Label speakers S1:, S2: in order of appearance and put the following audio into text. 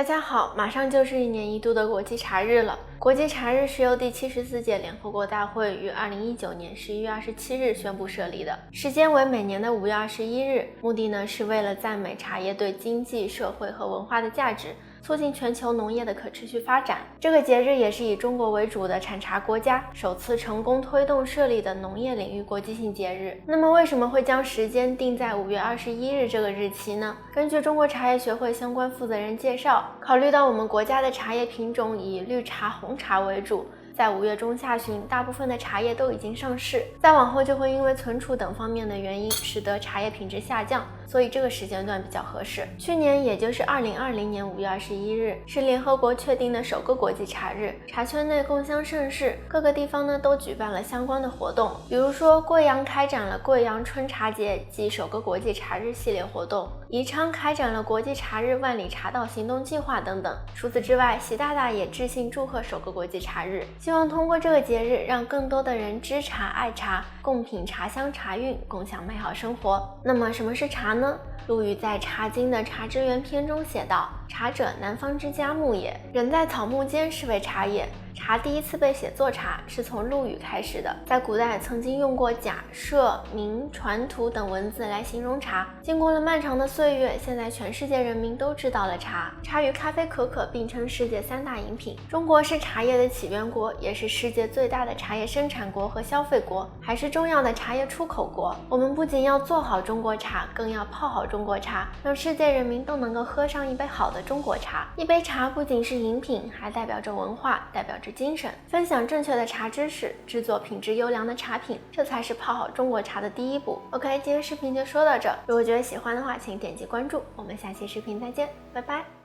S1: 大家好，马上就是1年1度的国际茶日了。国际茶日是由第74届联合国大会于2019年11月27日宣布设立的，时间为每年的5月21日，目的呢是为了赞美茶叶对经济、社会和文化的价值，促进全球农业的可持续发展。这个节日也是以中国为主的产茶国家首次成功推动设立的农业领域国际性节日。那么为什么会将时间定在5月21日这个日期呢？根据中国茶叶学会相关负责人介绍，考虑到我们国家的茶叶品种以绿茶、红茶为主，在5月中下旬，大部分的茶叶都已经上市，再往后就会因为存储等方面的原因，使得茶叶品质下降，所以这个时间段比较合适。去年也就是2020年5月21日，是联合国确定的首个国际茶日，茶圈内共襄盛世，各个地方呢都举办了相关的活动，比如说贵阳开展了贵阳春茶节暨首个国际茶日系列活动，宜昌开展了国际茶日万里茶道行动计划等等。除此之外，习大大也致信祝贺首个国际茶日，希望通过这个节日让更多的人知茶爱茶，共品茶香茶韵，共享美好生活。那么什么是茶呢？陆羽在《茶经》的茶之源篇中写道：茶者，南方之佳木也。人在草木间，是为茶也。茶第一次被写作茶是从陆羽开始的，在古代曾经用过甲、社、明、传、图等文字来形容茶。经过了漫长的岁月，现在全世界人民都知道了茶。茶与咖啡、可可并称世界3大饮品。中国是茶叶的起源国，也是世界最大的茶叶生产国和消费国，还是重要的茶叶出口国。我们不仅要做好中国茶，更要泡好中国茶，让世界人民都能够喝上一杯好的中国茶。一杯茶不仅是饮品，还代表着文化，代表着精神。分享正确的茶知识，制作品质优良的茶品，这才是泡好中国茶的第一步。OK， 今天视频就说到这，如果觉得喜欢的话，请点击关注，我们下期视频再见，拜拜。